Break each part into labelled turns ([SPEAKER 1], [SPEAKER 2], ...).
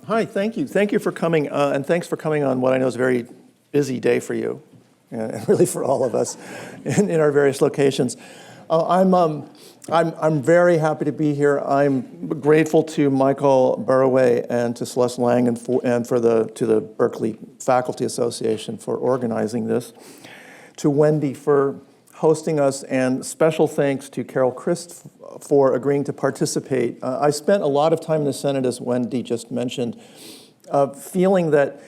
[SPEAKER 1] Hi, thank you. Thank you for coming, and thanks for coming on what I know is a very busy day for you, and really for all of us in our various locations. I'm very happy to be here. I'm grateful to Michael Burraway and to Celeste Lang and to the Berkeley Faculty Association for organizing this, to Wendy for hosting us, and special thanks to Carol Christ for agreeing to participate. I spent a lot of time in the Senate, as Wendy just mentioned, feeling that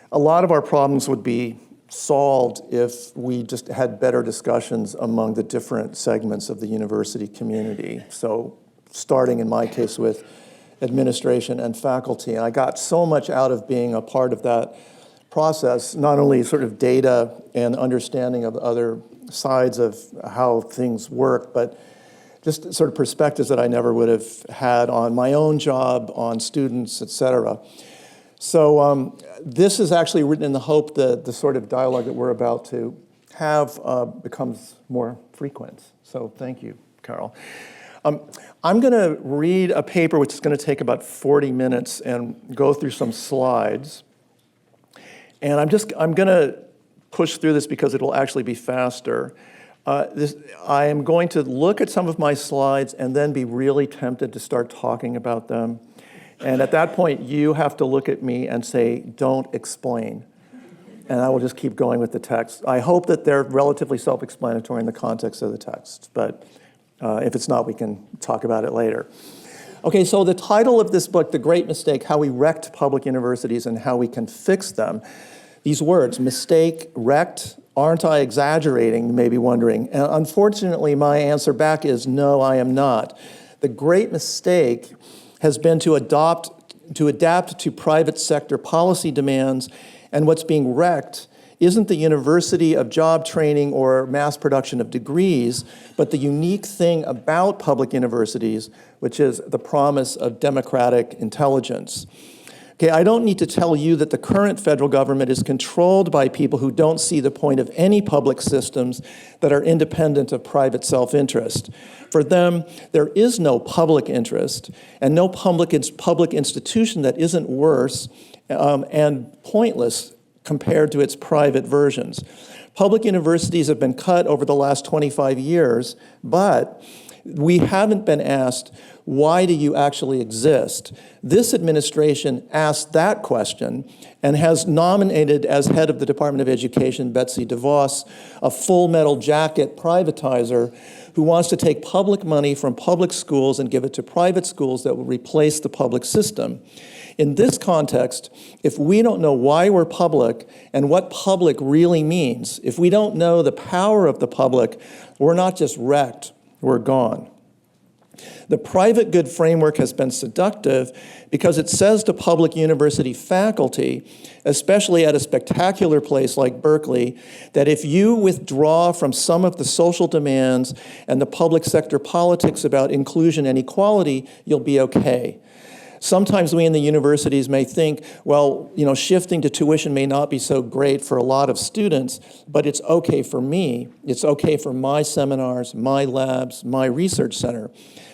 [SPEAKER 1] a lot of our problems would be solved if we just had better discussions among the different segments of the university community. So starting in my case with administration and faculty. And I got so much out of being a part of that process, not only sort of data and understanding of other sides of how things work, but just sort of perspectives that I never would have had on my own job, on students, et cetera. So this is actually written in the hope that the sort of dialogue that we're about to have becomes more frequent. So thank you, Carol. I'm going to read a paper which is going to take about 40 minutes and go through some slides. And I'm going to push through this because it'll actually be faster. I am going to look at some of my slides and then be really tempted to start talking about them. And at that point, you have to look at me and say, don't explain. And I will just keep going with the text. I hope that they're relatively self-explanatory in the context of the text, but if it's not, we can talk about it later. Okay, so the title of this book, The Great Mistake, How We Wrecked Public Universities and How We Can Fix Them. These words, mistake, wrecked, aren't I exaggerating, you may be wondering. And unfortunately, my answer back is no, I am not. The great mistake has been to adapt to private sector policy demands, and what's being wrecked isn't the university of job training or mass production of degrees, but the unique thing about public universities, which is the promise of democratic intelligence. Okay, I don't need to tell you that the current federal government is controlled by people who don't see the point of any public systems that are independent of private self-interest. For them, there is no public interest and no public institution that isn't worse and pointless compared to its private versions. Public universities have been cut over the last 25 years, but we haven't been asked, why do you actually exist? This administration asked that question and has nominated as head of the Department of Education Betsy DeVos, a full metal jacket privatizer who wants to take public money from public schools and give it to private schools that will replace the public system. In this context, if we don't know why we're public and what public really means, if we don't know the power of the public, we're not just wrecked, we're gone. The private good framework has been seductive because it says to public university faculty, especially at a spectacular place like Berkeley, that if you withdraw from some of the social demands and the public sector politics about inclusion and equality, you'll be okay. Sometimes we in the universities may think, well, shifting to tuition may not be so great for a lot of students, but it's okay for me. It's okay for my seminars, my labs, my research center.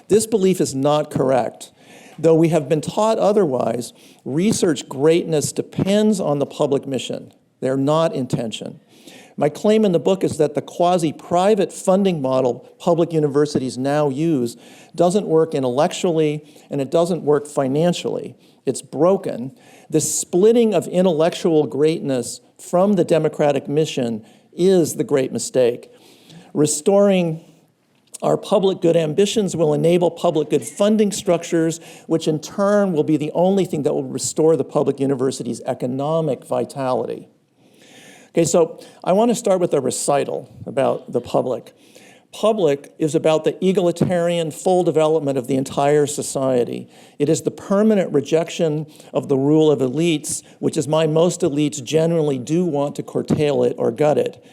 [SPEAKER 1] This belief is not correct. Though we have been taught otherwise, research greatness depends on the public mission. They're not in tension. My claim in the book is that the quasi-private funding model public universities now use doesn't work intellectually and it doesn't work financially. It's broken. The splitting of intellectual greatness from the democratic mission is the great mistake. Restoring our public good ambitions will enable public good funding structures, which in turn will be the only thing that will restore the public university's economic vitality. Okay, so I want to start with a recital about the public. Public is about the egalitarian full development of the entire society. It is the permanent rejection of the rule of elites, which is why most elites generally do want to curtail it or gut it.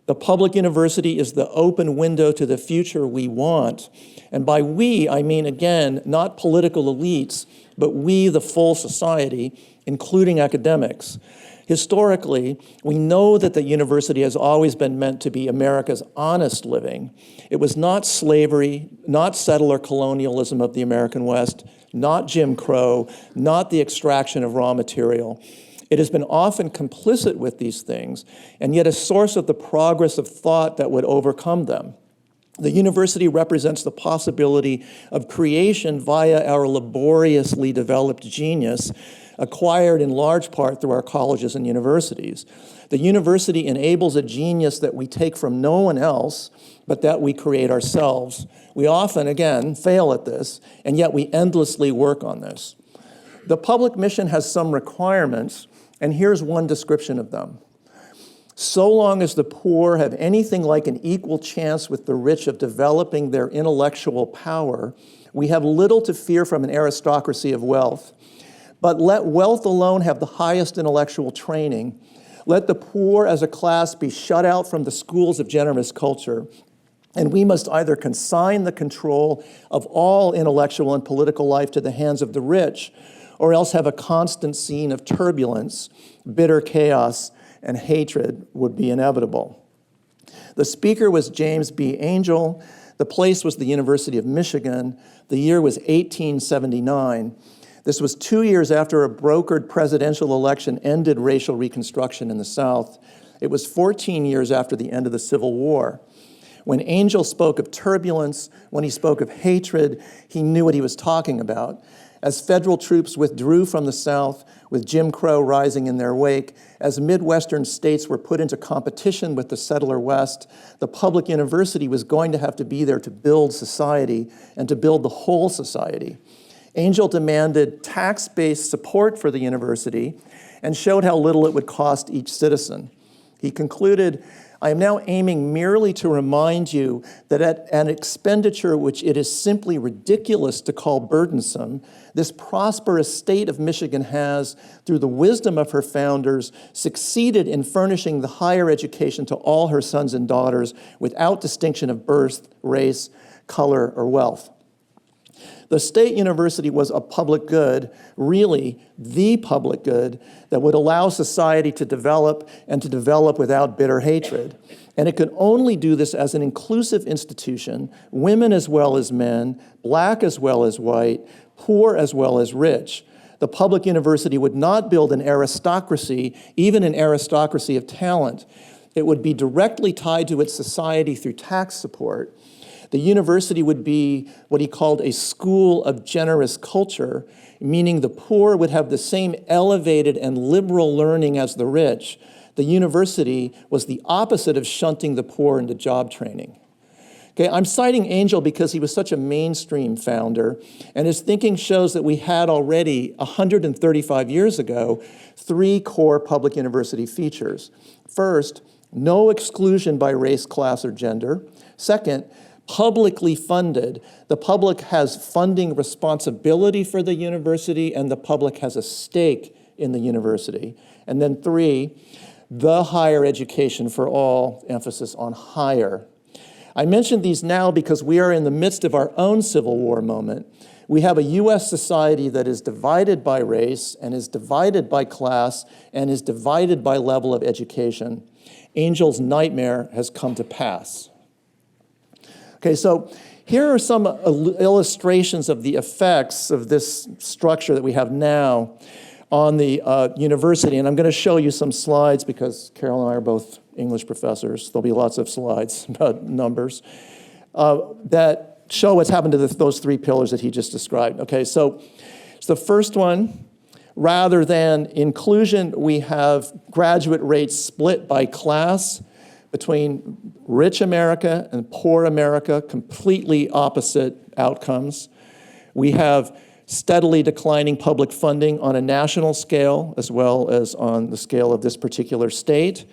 [SPEAKER 1] The public university is the open window to the future we want. And by we, I mean, again, not political elites, but we, the full society, including academics. Historically, we know that the university has always been meant to be America's honest living. It was not slavery, not settler colonialism of the American West, not Jim Crow, not the extraction of raw material. It has been often complicit with these things, and yet a source of the progress of thought that would overcome them. The university represents the possibility of creation via our laboriously developed genius, acquired in large part through our colleges and universities. The university enables a genius that we take from no one else, but that we create ourselves. We often, again, fail at this, and yet we endlessly work on this. The public mission has some requirements, and here's one description of them. So long as the poor have anything like an equal chance with the rich of developing their intellectual power, we have little to fear from an aristocracy of wealth. But let wealth alone have the highest intellectual training. Let the poor as a class be shut out from the schools of generous culture. And we must either consign the control of all intellectual and political life to the hands of the rich, or else have a constant scene of turbulence, bitter chaos, and hatred would be inevitable. The speaker was James B. Angel. The place was the University of Michigan. The year was 1879. This was 2 years after a brokered presidential election ended racial reconstruction in the South. It was 14 years after the end of the Civil War. When Angel spoke of turbulence, when he spoke of hatred, he knew what he was talking about. As federal troops withdrew from the South, with Jim Crow rising in their wake, as Midwestern states were put into competition with the settler West, the public university was going to have to be there to build society and to build the whole society. Angel demanded tax-based support for the university and showed how little it would cost each citizen. He concluded, I am now aiming merely to remind you that at an expenditure which it is simply ridiculous to call burdensome, this prosperous state of Michigan has, through the wisdom of her founders, succeeded in furnishing the higher education to all her sons and daughters without distinction of birth, race, color, or wealth. The state university was a public good, really the public good, that would allow society to develop and to develop without bitter hatred. And it could only do this as an inclusive institution, women as well as men, black as well as white, poor as well as rich. The public university would not build an aristocracy, even an aristocracy of talent. It would be directly tied to its society through tax support. The university would be what he called a school of generous culture, meaning the poor would have the same elevated and liberal learning as the rich. The university was the opposite of shunting the poor into job training. Okay, I'm citing Angel because he was such a mainstream founder, and his thinking shows that we had already, 135 years ago, 3 core public university features. First, no exclusion by race, class, or gender. Second, publicly funded. The public has funding responsibility for the university, and the public has a stake in the university. And then 3, the higher education for all, emphasis on higher. I mention these now because we are in the midst of our own Civil War moment. We have a U.S. society that is divided by race and is divided by class and is divided by level of education. Angel's nightmare has come to pass. Okay, so here are some illustrations of the effects of this structure that we have now on the university. And I'm going to show you some slides because Carol and I are both English professors. There'll be lots of slides about numbers that show what's happened to those 3 pillars that he just described. Okay, so the first one, rather than inclusion, we have graduate rates split by class between rich America and poor America, completely opposite outcomes. We have steadily declining public funding on a national scale as well as on the scale of this particular state.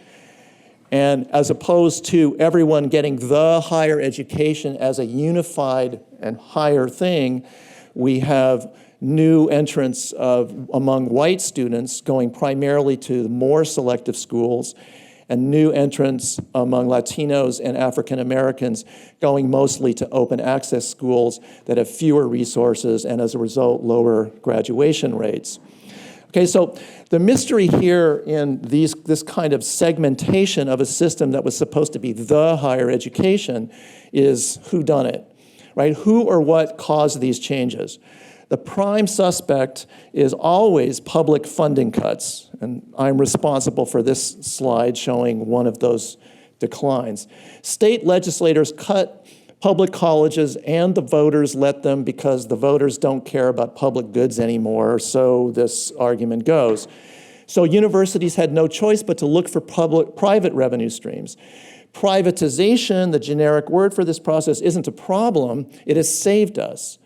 [SPEAKER 1] And as opposed to everyone getting the higher education as a unified and higher thing, we have new entrants among white students going primarily to the more selective schools, and new entrants among Latinos and African Americans going mostly to open access schools that have fewer resources and as a result, lower graduation rates. Okay, so the mystery here in this kind of segmentation of a system that was supposed to be the higher education is who done it, right? Who or what caused these changes? The prime suspect is always public funding cuts, and I'm responsible for this slide showing one of those declines. State legislators cut public colleges and the voters let them because the voters don't care about public goods anymore, so this argument goes. So universities had no choice but to look for private revenue streams. Privatization, the generic word for this process, isn't a problem. It has saved us.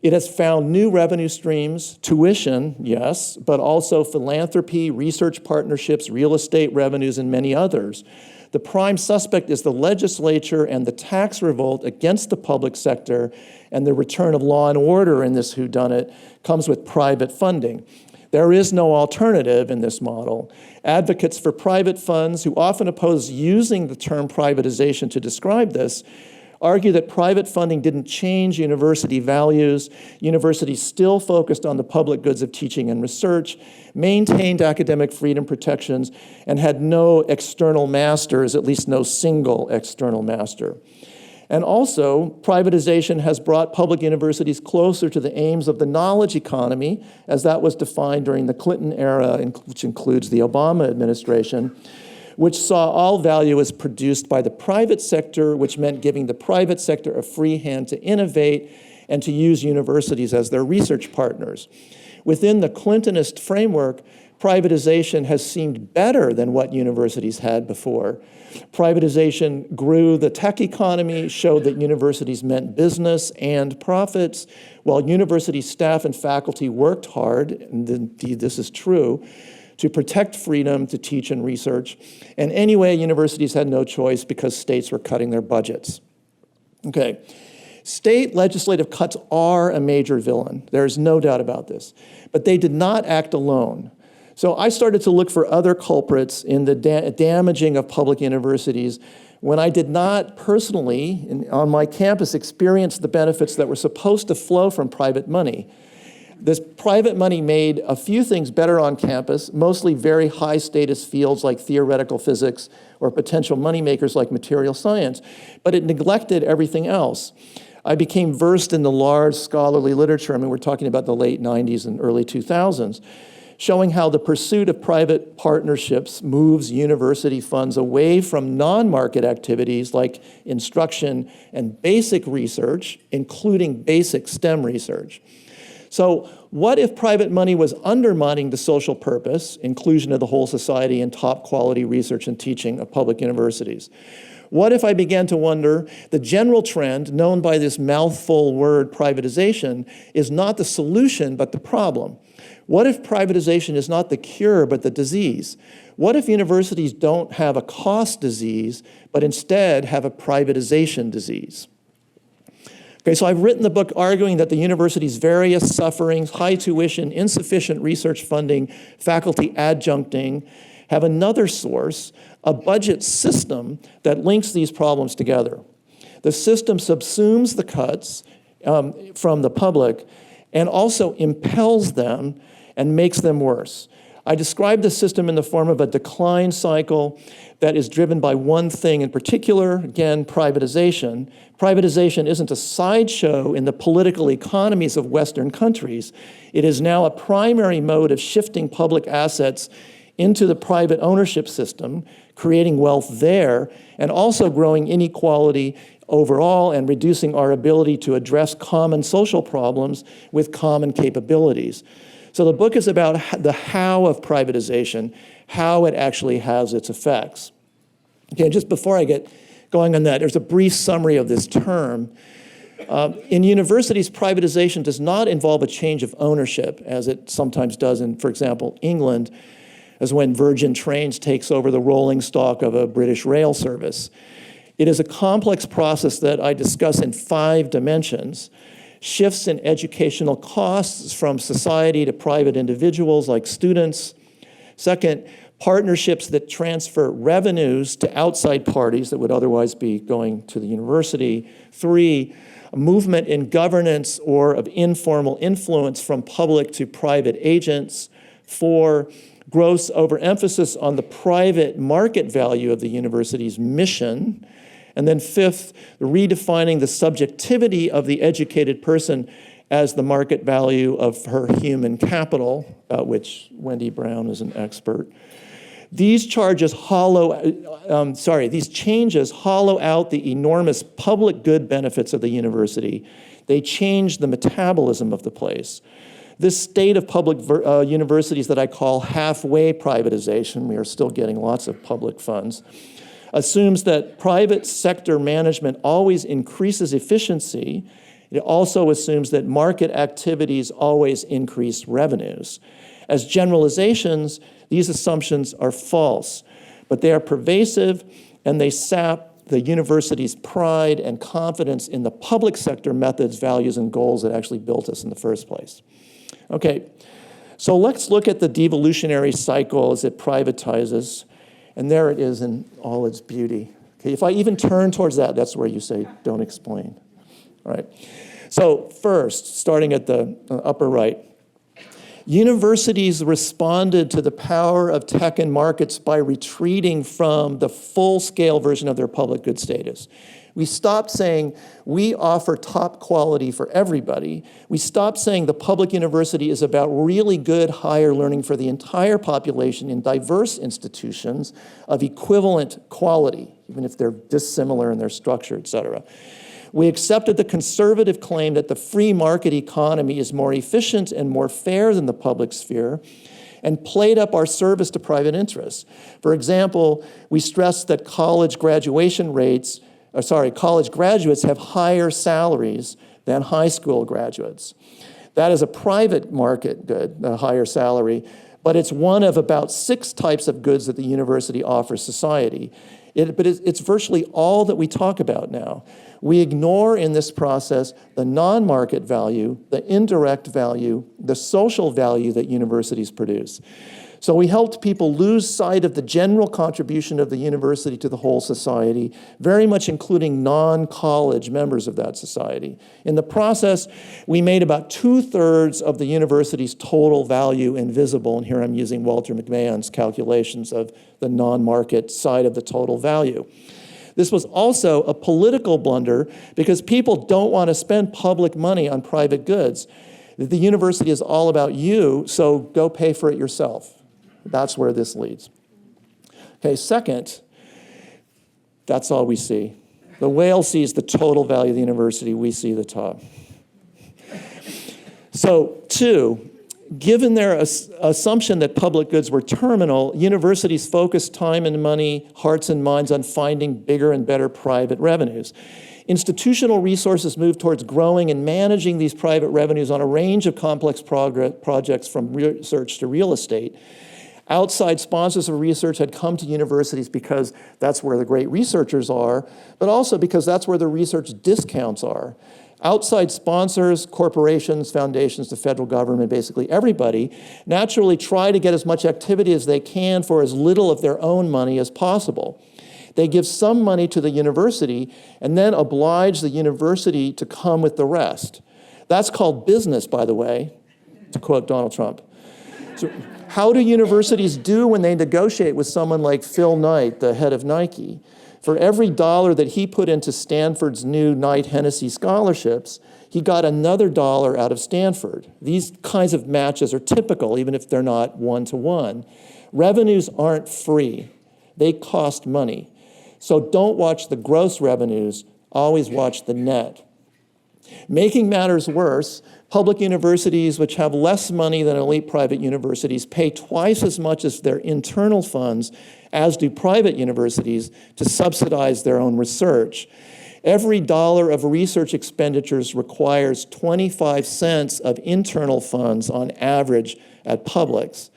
[SPEAKER 1] It has found new revenue streams, tuition, yes, but also philanthropy, research partnerships, real estate revenues, and many others. The prime suspect is the legislature and the tax revolt against the public sector, and the return of law and order in this whodunit comes with private funding. There is no alternative in this model. Advocates for private funds, who often oppose using the term privatization to describe this, argue that private funding didn't change university values. Universities still focused on the public goods of teaching and research, maintained academic freedom protections, and had no external masters, at least no single external master. And also, privatization has brought public universities closer to the aims of the knowledge economy, as that was defined during the Clinton era, which includes the Obama administration, which saw all value as produced by the private sector, which meant giving the private sector a free hand to innovate and to use universities as their research partners. Within the Clintonist framework, privatization has seemed better than what universities had before. Privatization grew the tech economy, showed that universities meant business and profits, while university staff and faculty worked hard, and indeed this is true, to protect freedom to teach and research. And anyway, universities had no choice because states were cutting their budgets. Okay, state legislative cuts are a major villain. There's no doubt about this. But they did not act alone. So I started to look for other culprits in the damaging of public universities when I did not personally, on my campus, experience the benefits that were supposed to flow from private money. This private money made a few things better on campus, mostly very high status fields like theoretical physics or potential moneymakers like material science, but it neglected everything else. I became versed in the large scholarly literature, I mean, we're talking about the late 90s and early 2000s, showing how the pursuit of private partnerships moves university funds away from non-market activities like instruction and basic research, including basic STEM research. So what if private money was undermining the social purpose, inclusion of the whole society, and top quality research and teaching of public universities? What if I began to wonder, the general trend known by this mouthful word privatization is not the solution, but the problem? What if privatization is not the cure, but the disease? What if universities don't have a cost disease, but instead have a privatization disease? Okay, so I've written the book arguing that the university's various sufferings, high tuition, insufficient research funding, faculty adjuncting, have another source, a budget system that links these problems together. The system subsumes the cuts from the public and also impels them and makes them worse. I describe the system in the form of a decline cycle that is driven by one thing in particular, again, privatization. Privatization isn't a sideshow in the political economies of Western countries. It is now a primary mode of shifting public assets into the private ownership system, creating wealth there, and also growing inequality overall and reducing our ability to address common social problems with common capabilities. So the book is about the how of privatization, how it actually has its effects. Okay, just before I get going on that, there's a brief summary of this term. In universities, privatization does not involve a change of ownership, as it sometimes does in, for example, England, as when Virgin Trains takes over the rolling stock of a British rail service. It is a complex process that I discuss in 5 dimensions. Shifts in educational costs from society to private individuals like students. Second, partnerships that transfer revenues to outside parties that would otherwise be going to the university. 3, a movement in governance or of informal influence from public to private agents. 4, gross overemphasis on the private market value of the university's mission. And then 5th, redefining the subjectivity of the educated person as the market value of her human capital, which Wendy Brown is an expert. These changes hollow out the enormous public good benefits of the university. They change the metabolism of the place. This state of public universities that I call halfway privatization, we are still getting lots of public funds, assumes that private sector management always increases efficiency. It also assumes that market activities always increase revenues. As generalizations, these assumptions are false, but they are pervasive and they sap the university's pride and confidence in the public sector methods, values, and goals that actually built us in the first place. Okay, so let's look at the devolutionary cycle as it privatizes, and there it is in all its beauty. Okay, if I even turn towards that, that's where you say, don't explain. All right, so first, starting at the upper right, universities responded to the power of tech and markets by retreating from the full-scale version of their public good status. We stopped saying, we offer top quality for everybody. We stopped saying the public university is about really good higher learning for the entire population in diverse institutions of equivalent quality, even if they're dissimilar in their structure, et cetera. We accepted the conservative claim that the free market economy is more efficient and more fair than the public sphere, and played up our service to private interests. For example, we stressed that college graduates have higher salaries than high school graduates. That is a private market good, a higher salary, but it's one of about 6 types of goods that the university offers society. But it's virtually all that we talk about now. We ignore in this process the non-market value, the indirect value, the social value that universities produce. So we helped people lose sight of the general contribution of the university to the whole society, very much including non-college members of that society. In the process, we made about 2/3 of the university's total value invisible, and here I'm using Walter McMahon's calculations of the non-market side of the total value. This was also a political blunder because people don't want to spend public money on private goods. The university is all about you, so go pay for it yourself. That's where this leads. Okay, second, that's all we see. The whale sees the total value of the university, we see the top. So, 2, given their assumption that public goods were terminal, universities focused time and money, hearts and minds on finding bigger and better private revenues. Institutional resources moved towards growing and managing these private revenues on a range of complex projects from research to real estate. Outside sponsors of research had come to universities because that's where the great researchers are, but also because that's where the research discounts are. Outside sponsors, corporations, foundations, the federal government, basically everybody, naturally try to get as much activity as they can for as little of their own money as possible. They give some money to the university and then oblige the university to come with the rest. That's called business, by the way, to quote Donald Trump. So, how do universities do when they negotiate with someone like Phil Knight, the head of Nike? For every $1 that he put into Stanford's new Knight Hennessy scholarships, he got another $1 out of Stanford. These kinds of matches are typical, even if they're not one-to-one. Revenues aren't free. They cost money. So don't watch the gross revenues, always watch the net. Making matters worse, public universities, which have less money than elite private universities, pay twice as much as their internal funds as do private universities to subsidize their own research. Every $1 of research expenditures requires 25 cents of internal funds on average at publics.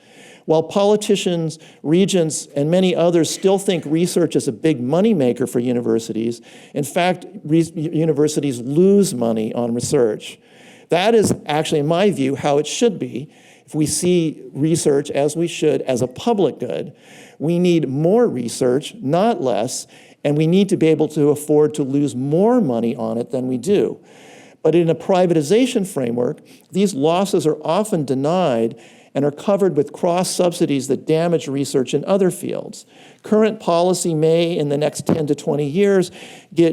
[SPEAKER 1] While politicians, regents, and many others still think research is a big moneymaker for universities, in fact, universities lose money on research. That is actually, in my view, how it should be. If we see research, as we should, as a public good, we need more research, not less, and we need to be able to afford to lose more money on it than we do. But in a privatization framework, these losses are often denied, and are covered with cross-subsidies that damage research in other fields. Current policy may, in the next 10 to 20 years,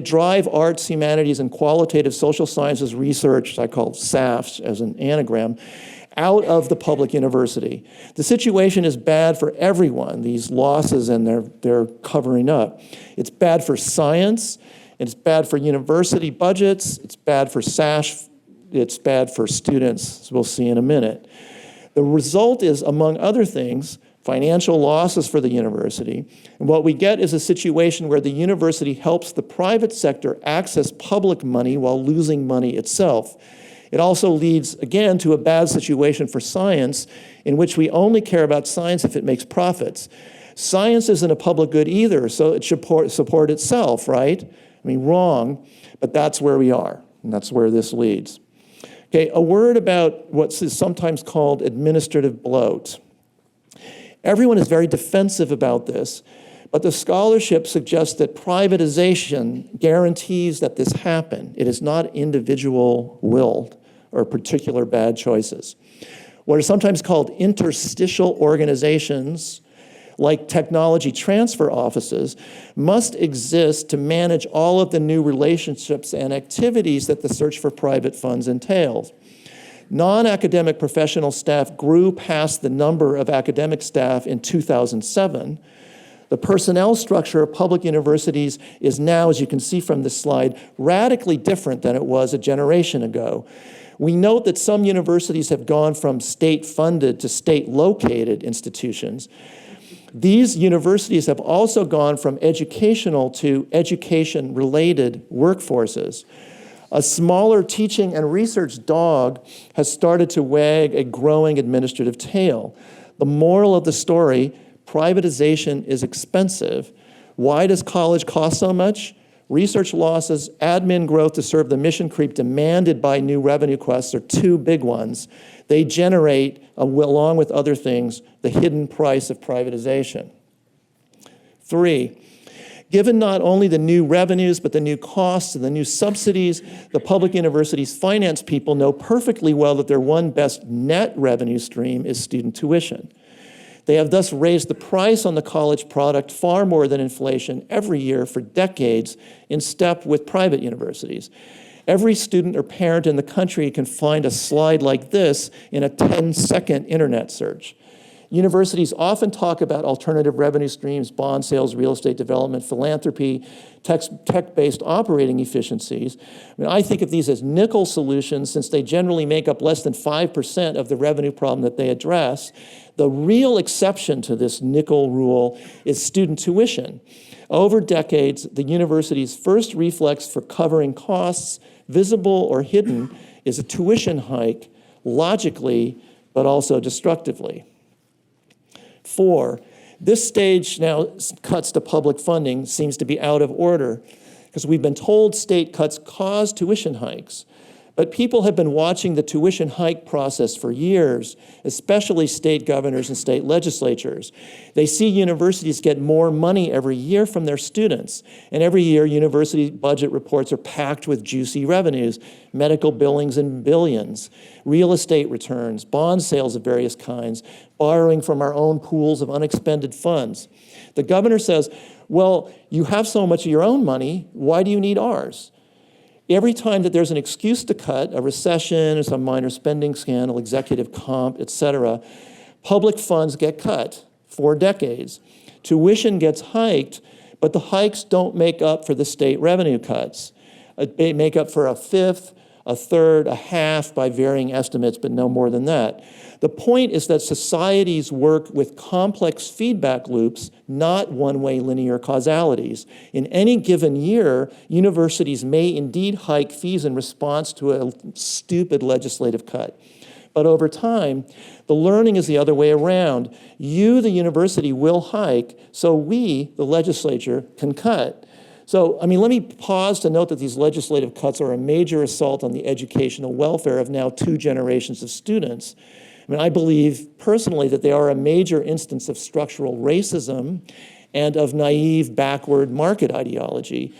[SPEAKER 1] drive arts, humanities, and qualitative social sciences research, I call SAFs as an anagram, out of the public university. The situation is bad for everyone, these losses, and they're covering up. It's bad for science, it's bad for university budgets, it's bad for SASH, it's bad for students, as we'll see in a minute. The result is, among other things, financial losses for the university. And what we get is a situation where the university helps the private sector access public money while losing money itself. It also leads, again, to a bad situation for science, in which we only care about science if it makes profits. Science isn't a public good either, so it should support itself, right? I mean, wrong, but that's where we are, and that's where this leads. Okay, a word about what is sometimes called administrative bloat. Everyone is very defensive about this, but the scholarship suggests that privatization guarantees that this happen. It is not individual willed or particular bad choices. What are sometimes called interstitial organizations, like technology transfer offices, must exist to manage all of the new relationships and activities that the search for private funds entails. Non-academic professional staff grew past the number of academic staff in 2007. The personnel structure of public universities is now, as you can see from this slide, radically different than it was a generation ago. We note that some universities have gone from state-funded to state-located institutions. These universities have also gone from educational to education-related workforces. A smaller teaching and research dog has started to wag a growing administrative tail. The moral of the story: privatization is expensive. Why does college cost so much? Research losses, admin growth to serve the mission creep demanded by new revenue quests are two big ones. They generate, along with other things, the hidden price of privatization. 3, given not only the new revenues, but the new costs and the new subsidies, the public universities' finance people know perfectly well that their one best net revenue stream is student tuition. They have thus raised the price on the college product far more than inflation every year for decades, in step with private universities. Every student or parent in the country can find a slide like this in a 10-second internet search. Universities often talk about alternative revenue streams, bond sales, real estate development, philanthropy, tech-based operating efficiencies. I think of these as nickel solutions, since they generally make up less than 5% of the revenue problem that they address. The real exception to this nickel rule is student tuition. Over decades, the university's first reflex for covering costs, visible or hidden, is a tuition hike, logically, but also destructively. 4, this stage now cuts to public funding seems to be out of order, because we've been told state cuts cause tuition hikes. But people have been watching the tuition hike process for years, especially state governors and state legislatures. They see universities get more money every year from their students, and every year university budget reports are packed with juicy revenues, medical billings in billions, real estate returns, bond sales of various kinds, borrowing from our own pools of unexpended funds. The governor says, well, you have so much of your own money, why do you need ours? Every time that there's an excuse to cut, a recession, or some minor spending scandal, executive comp, et cetera, public funds get cut for decades. Tuition gets hiked, but the hikes don't make up for the state revenue cuts. They make up for a fifth, a third, a half by varying estimates, but no more than that. The point is that societies work with complex feedback loops, not one-way linear causalities. In any given year, universities may indeed hike fees in response to a stupid legislative cut. But over time, the learning is the other way around. You, the university, will hike, so we, the legislature, can cut. So, let me pause to note that these legislative cuts are a major assault on the educational welfare of now 2 generations of students. I believe personally that they are a major instance of structural racism and of naive, backward market ideology.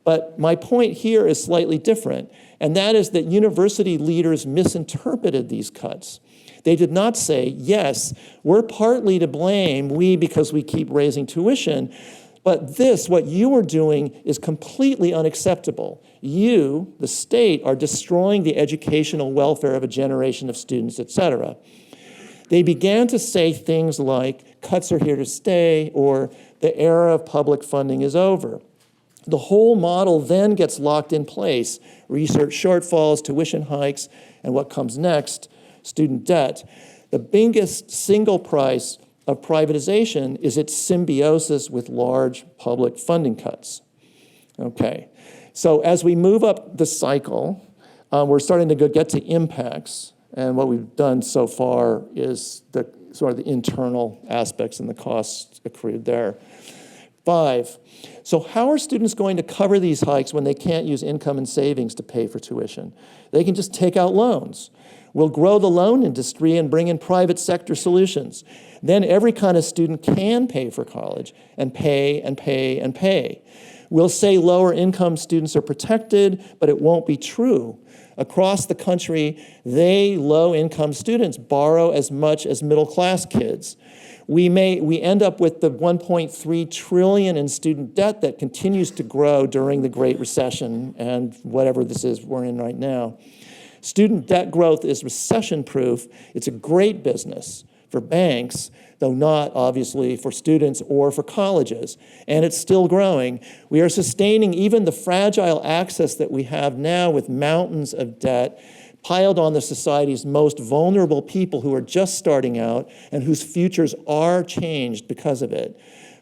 [SPEAKER 1] But my point here is slightly different, and that is that university leaders misinterpreted these cuts. They did not say, yes, we're partly to blame, because we keep raising tuition, but what you are doing is completely unacceptable. You, the state, are destroying the educational welfare of a generation of students, et cetera. They began to say things like, cuts are here to stay, or the era of public funding is over. The whole model then gets locked in place. Research shortfalls, tuition hikes, and what comes next, student debt. The biggest single price of privatization is its symbiosis with large public funding cuts. Okay, so as we move up the cycle, we're starting to get to impacts, and what we've done so far is the sort of the internal aspects and the costs accrued there. 5, so how are students going to cover these hikes when they can't use income and savings to pay for tuition? They can just take out loans. We'll grow the loan industry and bring in private sector solutions. Then every kind of student can pay for college and pay and pay and pay. We'll say lower income students are protected, but it won't be true. Across the country, low income students borrow as much as middle class kids. We end up with the $1.3 trillion in student debt that continues to grow during the Great Recession and whatever this is we're in right now. Student debt growth is recession-proof. It's a great business for banks, though not obviously for students or for colleges, and it's still growing. We are sustaining even the fragile access that we have now with mountains of debt piled on the society's most vulnerable people who are just starting out and whose futures are changed because of it.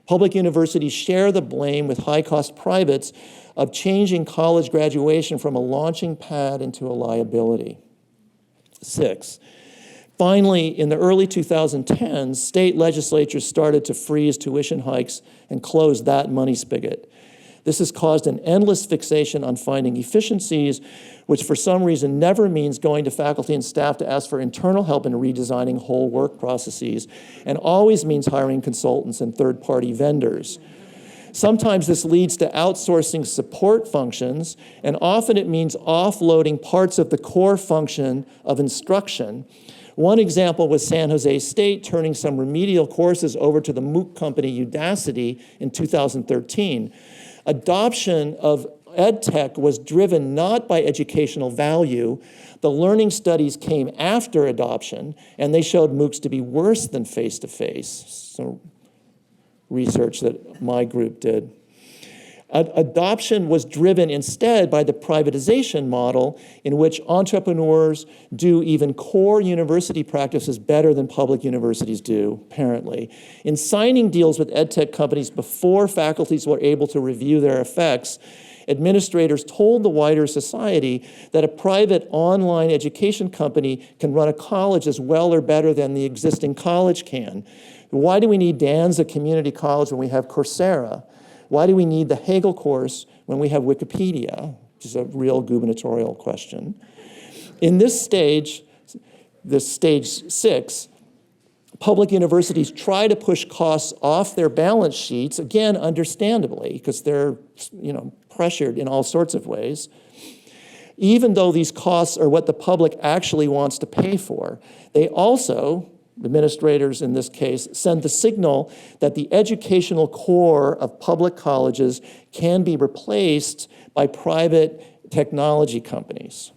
[SPEAKER 1] Public universities share the blame with high-cost privates of changing college graduation from a launching pad into a liability. 6, finally, in the early 2010s, state legislatures started to freeze tuition hikes and close that money spigot. This has caused an endless fixation on finding efficiencies, which for some reason never means going to faculty and staff to ask for internal help in redesigning whole work processes, and always means hiring consultants and third-party vendors. Sometimes this leads to outsourcing support functions, and often it means offloading parts of the core function of instruction. One example was San Jose State turning some remedial courses over to the MOOC company Udacity in 2013. Adoption of EdTech was driven not by educational value. The learning studies came after adoption, and they showed MOOCs to be worse than face-to-face. So research that my group did. Adoption was driven instead by the privatization model in which entrepreneurs do even core university practices better than public universities do, apparently. In signing deals with edtech companies before faculties were able to review their effects, administrators told the wider society that a private online education company can run a college as well or better than the existing college can. Why do we need Danza Community College when we have Coursera? Why do we need the Hegel course when we have Wikipedia? Which is a real gubernatorial question. In this stage 6, public universities try to push costs off their balance sheets, again, understandably, because they're pressured in all sorts of ways, even though these costs are what the public actually wants to pay for. They also, administrators in this case, send the signal that the educational core of public colleges can be replaced by private technology companies.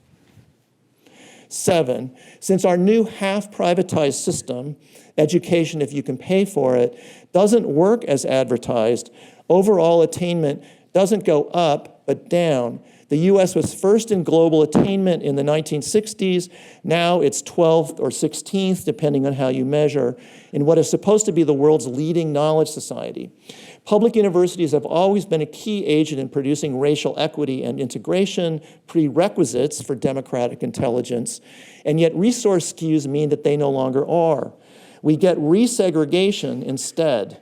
[SPEAKER 1] 7, since our new half-privatized system, education if you can pay for it, doesn't work as advertised, overall attainment doesn't go up, but down. The US was first in global attainment in the 1960s. Now it's 12th or 16th, depending on how you measure, in what is supposed to be the world's leading knowledge society. Public universities have always been a key agent in producing racial equity and integration, prerequisites for democratic intelligence, and yet resource skews mean that they no longer are. We get resegregation instead.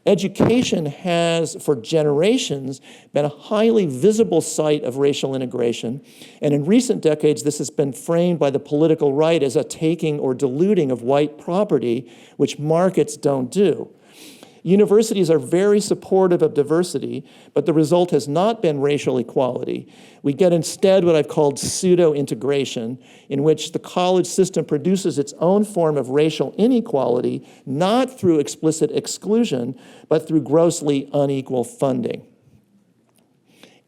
[SPEAKER 1] Education has, for generations, been a highly visible site of racial integration, and in recent decades, this has been framed by the political right as a taking or diluting of white property, which markets don't do. Universities are very supportive of diversity, but the result has not been racial equality. We get instead what I've called pseudo-integration, in which the college system produces its own form of racial inequality, not through explicit exclusion, but through grossly unequal funding.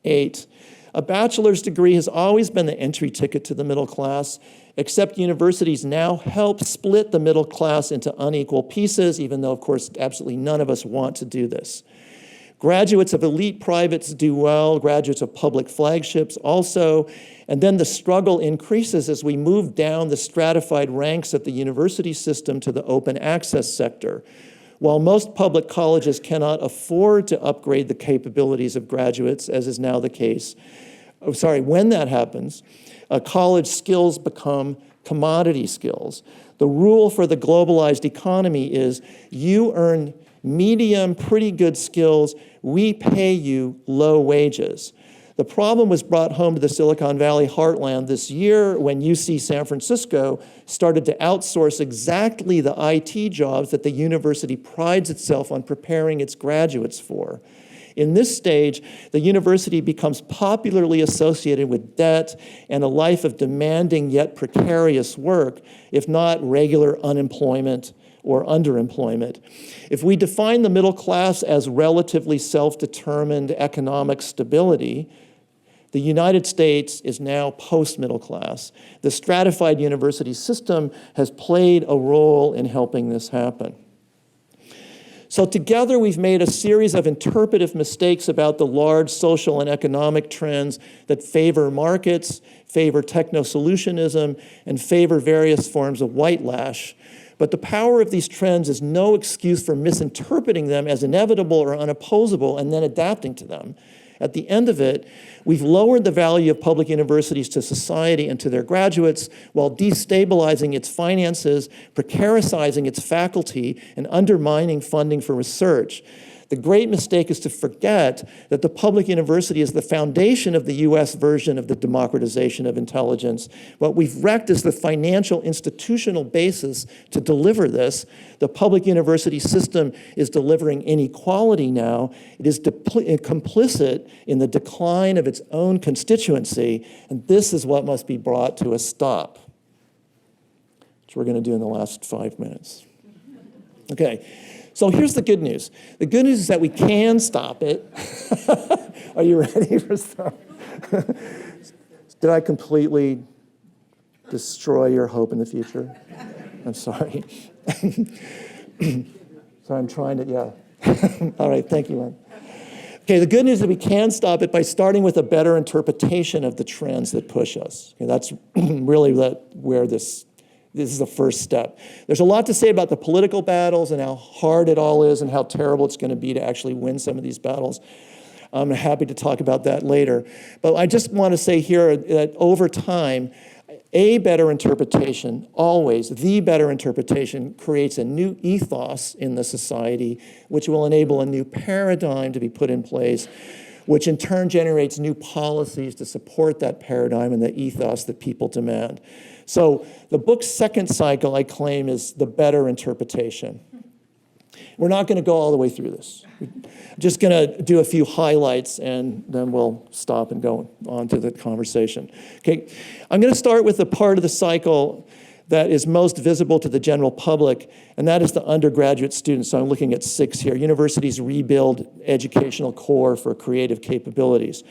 [SPEAKER 1] 8, a bachelor's degree has always been the entry ticket to the middle class, except universities now help split the middle class into unequal pieces, even though, of course, absolutely none of us want to do this. Graduates of elite privates do well, graduates of public flagships also, and then the struggle increases as we move down the stratified ranks of the university system to the open access sector. While most public colleges cannot afford to upgrade the capabilities of graduates, as is now the case, when that happens, college skills become commodity skills. The rule for the globalized economy is you earn medium, pretty good skills, we pay you low wages. The problem was brought home to the Silicon Valley heartland this year when UC San Francisco started to outsource exactly the IT jobs that the university prides itself on preparing its graduates for. In this stage, the university becomes popularly associated with debt and a life of demanding yet precarious work, if not regular unemployment or underemployment. If we define the middle class as relatively self-determined economic stability, the United States is now post-middle class. The stratified university system has played a role in helping this happen. So together we've made a series of interpretive mistakes about the large social and economic trends that favor markets, favor techno-solutionism, and favor various forms of whitelash. But the power of these trends is no excuse for misinterpreting them as inevitable or unopposable and then adapting to them. At the end of it, we've lowered the value of public universities to society and to their graduates while destabilizing its finances, precaricizing its faculty, and undermining funding for research. The great mistake is to forget that the public university is the foundation of the US version of the democratization of intelligence. What we've wrecked is the financial institutional basis to deliver this. The public university system is delivering inequality now. It is complicit in the decline of its own constituency, and this is what must be brought to a stop, which we're going to do in the last 5 minutes. Okay. So here's the good news. The good news is that we can stop it. Are you ready for stuff? Did I completely destroy your hope in the future? I'm sorry. So I'm trying to, yeah. All right, thank you, Len. Okay, the good news is that we can stop it by starting with a better interpretation of the trends that push us. Okay, that's really where this is the first step. There's a lot to say about the political battles and how hard it all is and how terrible it's going to be to actually win some of these battles. I'm happy to talk about that later. But I just want to say here that over time, a better interpretation, always the better interpretation, creates a new ethos in the society, which will enable a new paradigm to be put in place, which in turn generates new policies to support that paradigm and the ethos that people demand. So the book's second cycle, I claim, is the better interpretation. We're not going to go all the way through this. I'm just going to do a few highlights, and then we'll stop and go on to the conversation. Okay, I'm going to start with the part of the cycle that is most visible to the general public, and that is the undergraduate students. So I'm looking at 6 here. Universities rebuild educational core for creative capabilities.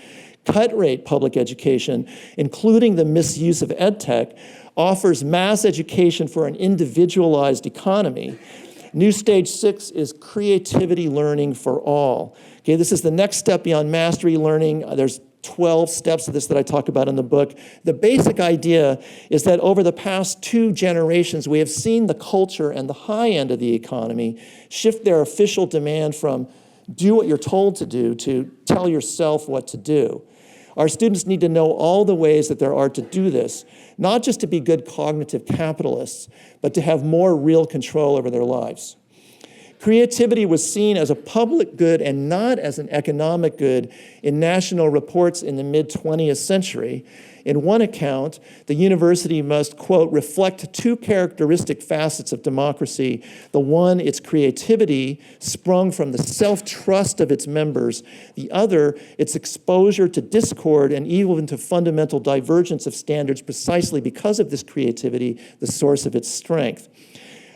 [SPEAKER 1] Cut-rate public education, including the misuse of edtech, offers mass education for an individualized economy. New stage 6 is creativity learning for all. Okay, this is the next step beyond mastery learning. There's 12 steps of this that I talk about in the book. The basic idea is that over the past 2 generations, we have seen the culture and the high end of the economy shift their official demand from do what you're told to do to tell yourself what to do. Our students need to know all the ways that there are to do this, not just to be good cognitive capitalists, but to have more real control over their lives. Creativity was seen as a public good and not as an economic good in national reports in the mid-20th century. In one account, the university must, quote, reflect two characteristic facets of democracy. The one, its creativity, sprung from the self-trust of its members. The other, its exposure to discord and even to fundamental divergence of standards precisely because of this creativity, the source of its strength.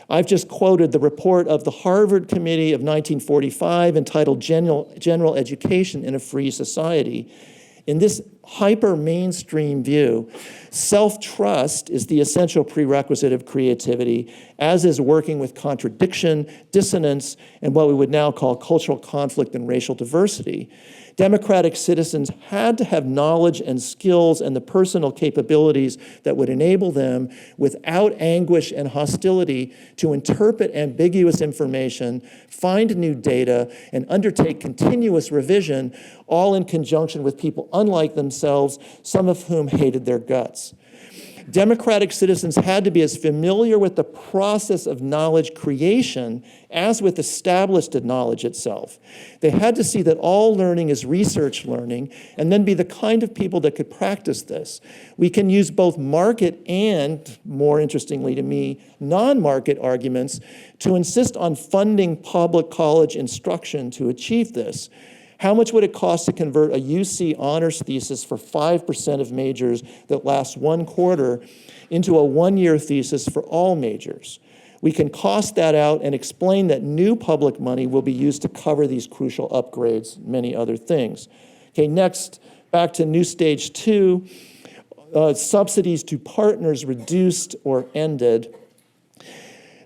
[SPEAKER 1] I've just quoted the report of the Harvard Committee of 1945 entitled General Education in a Free Society. In this hyper-mainstream view, self-trust is the essential prerequisite of creativity, as is working with contradiction, dissonance, and what we would now call cultural conflict and racial diversity. Democratic citizens had to have knowledge and skills and the personal capabilities that would enable them, without anguish and hostility, to interpret ambiguous information, find new data, and undertake continuous revision, all in conjunction with people unlike themselves, some of whom hated their guts. Democratic citizens had to be as familiar with the process of knowledge creation as with established knowledge itself. They had to see that all learning is research learning, and then be the kind of people that could practice this. We can use both market and, more interestingly to me, non-market arguments to insist on funding public college instruction to achieve this. How much would it cost to convert a UC honors thesis for 5% of majors that lasts 1 quarter into a 1-year thesis for all majors? We can cost that out and explain that new public money will be used to cover these crucial upgrades, many other things. Okay, next, back to New Stage 2, subsidies to partners reduced or ended.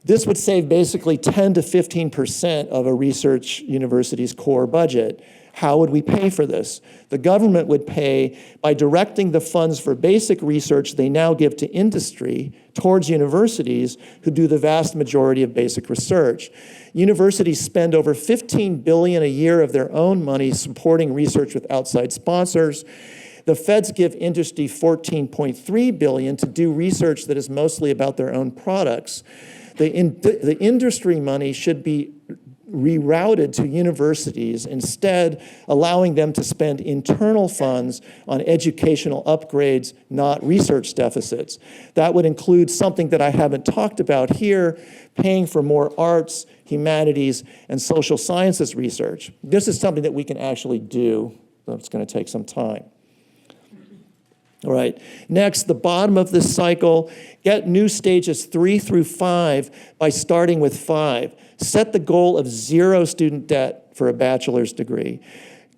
[SPEAKER 1] This would save basically 10 to 15% of a research university's core budget. How would we pay for this? The government would pay by directing the funds for basic research they now give to industry towards universities who do the vast majority of basic research. Universities spend over $15 billion a year of their own money supporting research with outside sponsors. The feds give industry $14.3 billion to do research that is mostly about their own products. The industry money should be rerouted to universities, instead allowing them to spend internal funds on educational upgrades, not research deficits. That would include something that I haven't talked about here, paying for more arts, humanities, and social sciences research. This is something that we can actually do, but it's going to take some time. All right, next, the bottom of this cycle, get new stages 3 through 5 by starting with 5. Set the goal of 0 student debt for a bachelor's degree.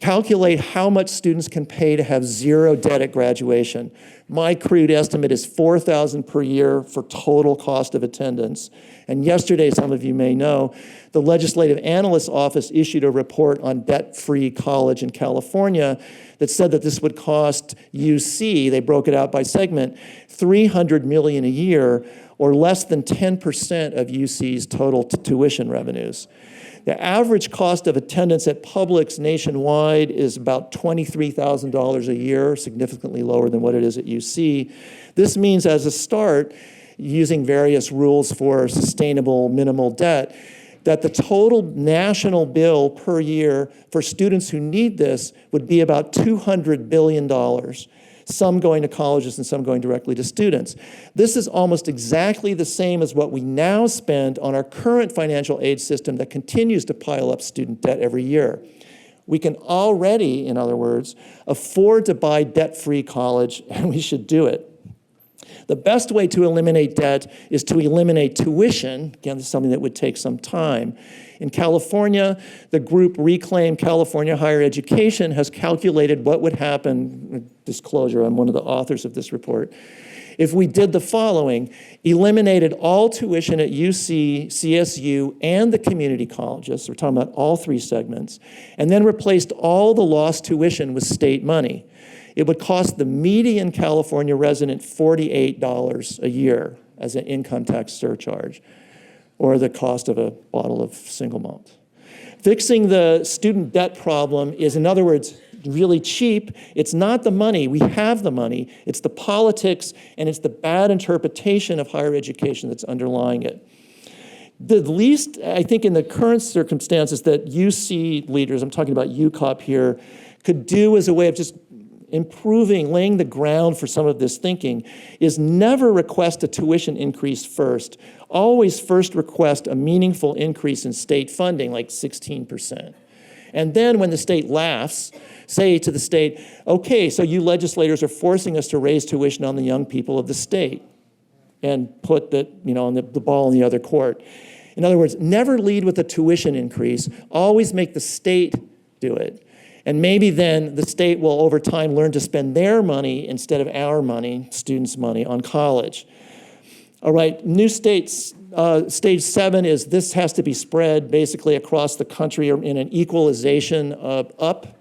[SPEAKER 1] Calculate how much students can pay to have 0 debt at graduation. My crude estimate is $4,000 per year for total cost of attendance. And yesterday, some of you may know, the Legislative Analyst's Office issued a report on debt-free college in California that said that this would cost UC, they broke it out by segment, $300 million a year, or less than 10% of UC's total tuition revenues. The average cost of attendance at publics nationwide is about $23,000 a year, significantly lower than what it is at UC. This means, as a start, using various rules for sustainable minimal debt, that the total national bill per year for students who need this would be about $200 billion. Some going to colleges and some going directly to students. This is almost exactly the same as what we now spend on our current financial aid system that continues to pile up student debt every year. We can already, in other words, afford to buy debt-free college, and we should do it. The best way to eliminate debt is to eliminate tuition. Again, this is something that would take some time. In California, the group Reclaim California Higher Education has calculated what would happen, disclosure, I'm one of the authors of this report, if we did the following: eliminated all tuition at UC, CSU, and the community colleges, we're talking about all 3 segments, and then replaced all the lost tuition with state money. It would cost the median California resident $48 a year as an income tax surcharge, or the cost of a bottle of single malt. Fixing the student debt problem is, in other words, really cheap. It's not the money. We have the money. It's the politics, and it's the bad interpretation of higher education that's underlying it. The least, I think, in the current circumstances that UC leaders, I'm talking about UCOP here, could do as a way of just improving, laying the ground for some of this thinking, is never request a tuition increase first. Always first request a meaningful increase in state funding, like 16%. And then when the state laughs, say to the state, okay, so you legislators are forcing us to raise tuition on the young people of the state, and put the ball in the other court. In other words, never lead with a tuition increase, always make the state do it. And maybe then the state will over time learn to spend their money instead of our money, students' money, on college. All right, new states, stage 7 is this has to be spread basically across the country in an equalization up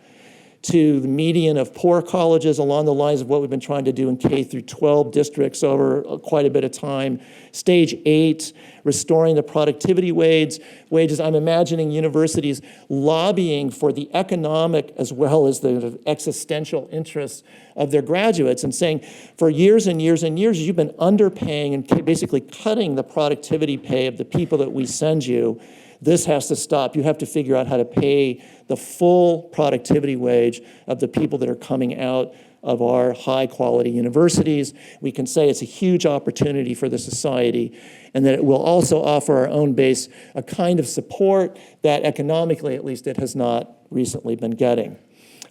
[SPEAKER 1] to the median of poor colleges along the lines of what we've been trying to do in K through 12 districts over quite a bit of time. Stage 8, restoring the productivity wages. I'm imagining universities lobbying for the economic as well as the existential interests of their graduates and saying, for years and years and years, you've been underpaying and basically cutting the productivity pay of the people that we send you. This has to stop. You have to figure out how to pay the full productivity wage of the people that are coming out of our high-quality universities. We can say it's a huge opportunity for the society, and that it will also offer our own base a kind of support that economically, at least, it has not recently been getting.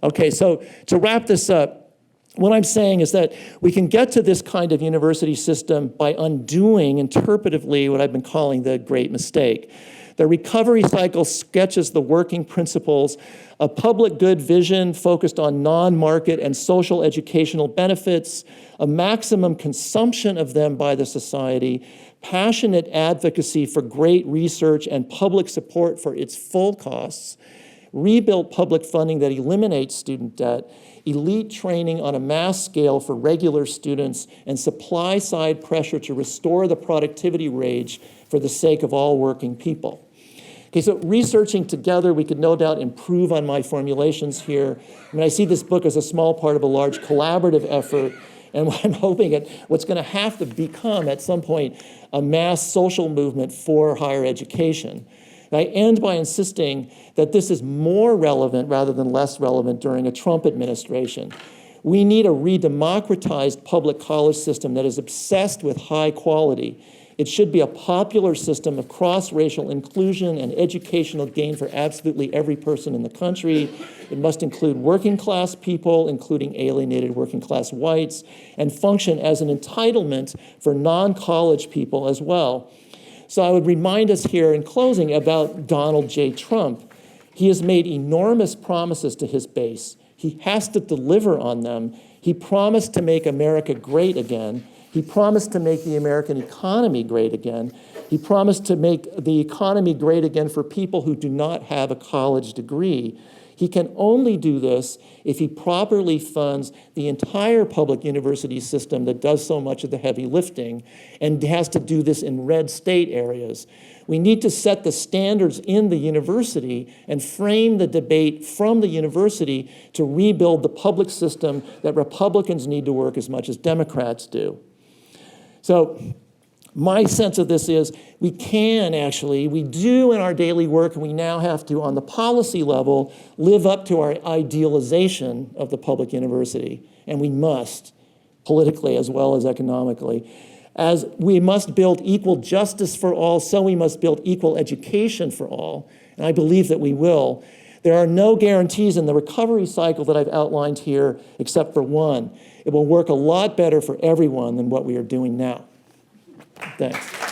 [SPEAKER 1] Okay, so to wrap this up, what I'm saying is that we can get to this kind of university system by undoing interpretively what I've been calling the great mistake. The recovery cycle sketches the working principles of public good vision focused on non-market and social educational benefits, a maximum consumption of them by the society, passionate advocacy for great research and public support for its full costs, rebuilt public funding that eliminates student debt, elite training on a mass scale for regular students, and supply-side pressure to restore the productivity wage for the sake of all working people. Okay, so researching together, we could no doubt improve on my formulations here. I mean, I see this book as a small part of a large collaborative effort, and what I'm hoping what's going to have to become at some point a mass social movement for higher education. And I end by insisting that this is more relevant rather than less relevant during a Trump administration. We need a re-democratized public college system that is obsessed with high quality. It should be a popular system of cross-racial inclusion and educational gain for absolutely every person in the country. It must include working class people, including alienated working class whites, and function as an entitlement for non-college people as well. So I would remind us here in closing about Donald J. Trump. He has made enormous promises to his base. He has to deliver on them. He promised to make America great again. He promised to make the American economy great again. He promised to make the economy great again for people who do not have a college degree. He can only do this if he properly funds the entire public university system that does so much of the heavy lifting, and has to do this in red state areas. We need to set the standards in the university and frame the debate from the university to rebuild the public system that Republicans need to work as much as Democrats do. So my sense of this is we do in our daily work, and we now have to, on the policy level, live up to our idealization of the public university. And we must, politically as well as economically. As we must build equal justice for all, so we must build equal education for all. And I believe that we will. There are no guarantees in the recovery cycle that I've outlined here, except for one. It will work a lot better for everyone than what we are doing now. Thanks.